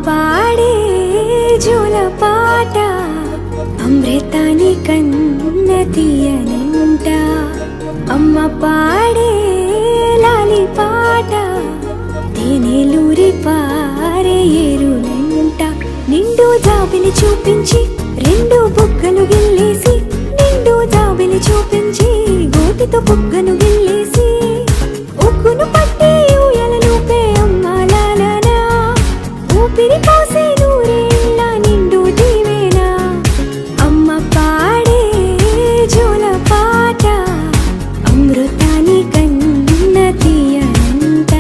పాడే జోల పాట అమృతాని కన్న తీయనంట. అమ్మ పాడే లాలి పాట తేనెలూరి పారే ఏరునంట. నిండు జాబిలి చూపించి రెండు బుగ్గలు గిల్లేసి, నిండు జాబిలి చూపించి గోటితో బుగ్గను గిల్లేసి, ఉగ్గును పట్టి ఊయలలోపే అమ్మ లాలనా, ఊపిరి పోసే నూరేళ్ళ నిండు దీవేనా. అమ్మ పాడే జోల పాట అమృతాని కన్న తీయనంట.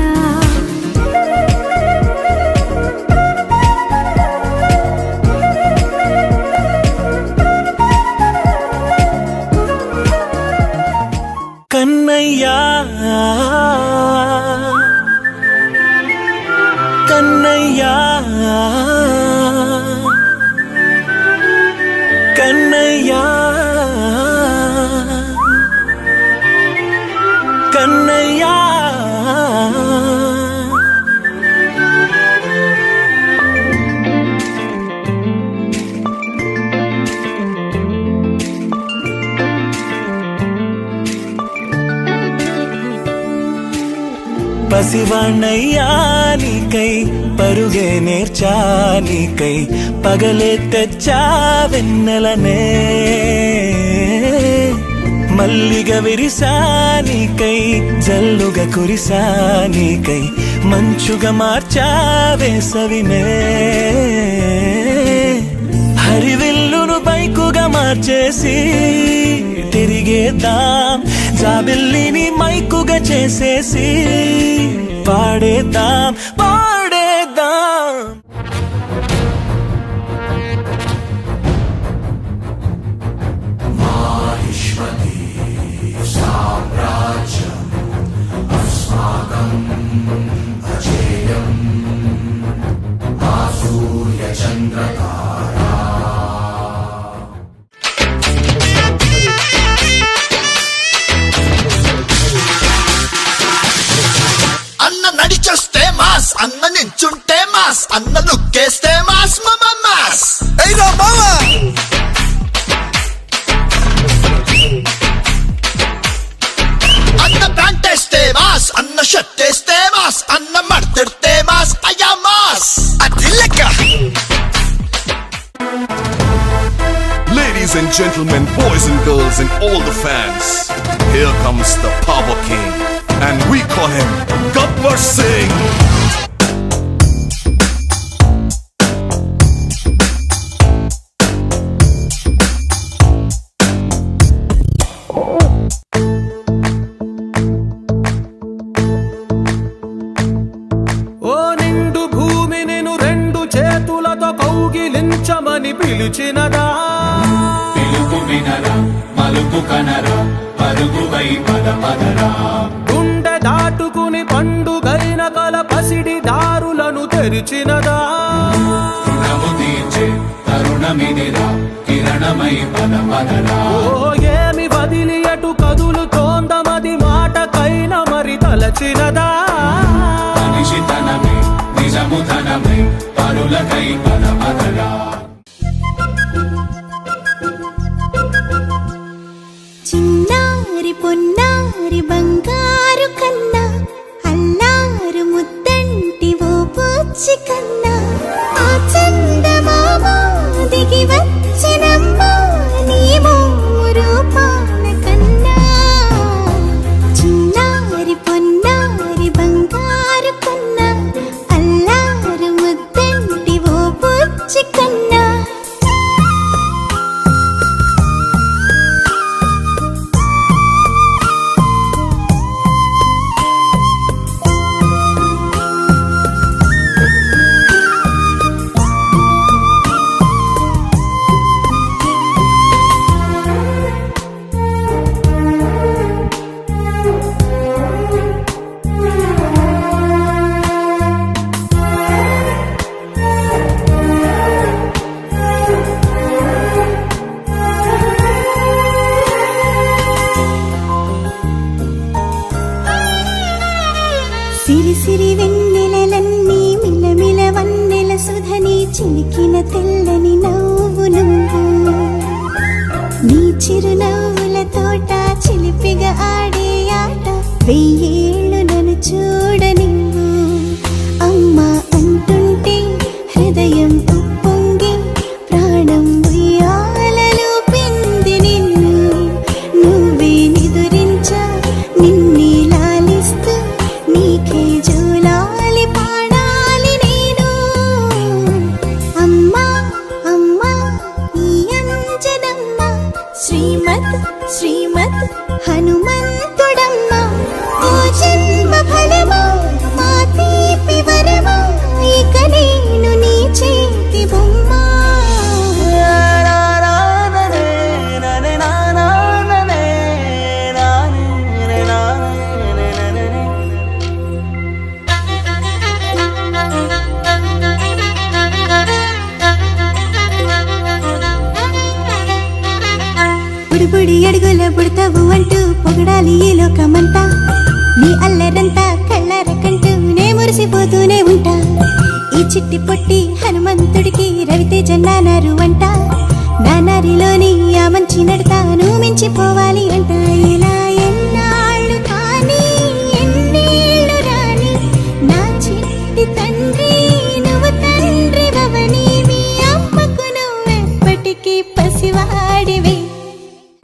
కన్నయ్యా కన్నయ్యా కన్నయ్యా కన్నయ్యా పసివాణ్ణయ్యా నీకై పరుగే నేర్చా నీకై, పగలే తెచ్చా వెన్నెలనే, మల్లిగ విరిసా నీకై జల్లుగా కురిసా నీకై, మంచుగా మార్చా వేసవినే, హరివిల్లును బైకుగా మార్చేసి తిరిగేద్దాం, జాబిల్లిని మైకుగా చేసేసి పాడేద్దాం పాడేద్దాం. మాహిష్మతి సామ్రాజ్యం అస్మాకం అజేయం ఆసూర్య చంద్రతారా. అన్న నడిచొస్తే మాస్, అన్న నించుంటే మాస్, అన్న లుక్కేస్తే మాస్ మమ మాస్. ఏయ్రా మామ, అన్న ప్యాంట్ వేస్తే మాస్, అన్న షర్ట్ వేస్తే మాస్, అన్న మడతెడితే మాస్, అయ్యా మాస్ అది లెక్క. Ladies and gentlemen, boys and girls and all the fans, here comes the Power King, and we call him Gabbar Singh. ఓ నిండు భూమి నిన్ను రెండు చేతులతో కౌగిలించమని పిలిచినదా, పిలుపు వినరా మలుపు కనరా పరుగువై పద పదరా, గుండె దాటుకుని పండుగైన కల పసిడి దారులను తెరిచినదా, రుణము తీర్చే తరుణమిదిరా కిరణమై పద పదరా. ఓ ఏమి వదిలి అటు కదులుతోందమది మాటకైనా మరి తలచినదా, మనిషితనమే నిజముధనమే పరులకై పద పదరా. చిన్నారి పొన్నారి బంగారు కన్నా, అల్లారు ముద్దంటి ఓ పూచి కన్నా, ఆ చందమామ దిగి వచ్చినమ్మా నీ రూపాల కన్నా. చిన్నారి పొన్నారి బంగారు కన్నా, అల్లారు ముద్దంటి ఓ పూచి కన్నా. సిరి సిరి వెన్నెలలన్నీ మిలమిల వన్నెల సుధ చిలికిన తెల్లని నవ్వు నువ్వు నీ చిరునవ్వుల తోట చిలిపిగా ఆడే ఆట వెయ్యేళ్ళు నన్ను చూడ నువ్వు అమ్మా అంటుంటే హృదయం ఉప్పొంగి ప్రాణం ఉయ్యాలలో పింది నిన్ను నువ్వే నిదురించా నిన్నే లాలిస్తూ నీకే జోలాలి పాడాలి నేను అమ్మా అమ్మా ఈ అంజనమ్మ శ్రీమత్ శ్రీమత్ హనుమంతుడమ్మ ఓ జన్మ ఫలమా మా తీపి వరమా ఇక నేను నీ చేతి బొమ్మ బుడిబుడి అడుగుల బుడతావు అంటూ పొగడాలి ఈ లోకమంతా నీ అల్లరంతా కళ్ళారకంటూ నే మురిసిపోతూనే ఉంటా ఈ చిట్టి పొట్టి హనుమంతుడికి రవితేజ నానారు అంట నానారిలోని ఆ మంచి నడతా నువ్వు మించిపోవాలి అంట ఇలా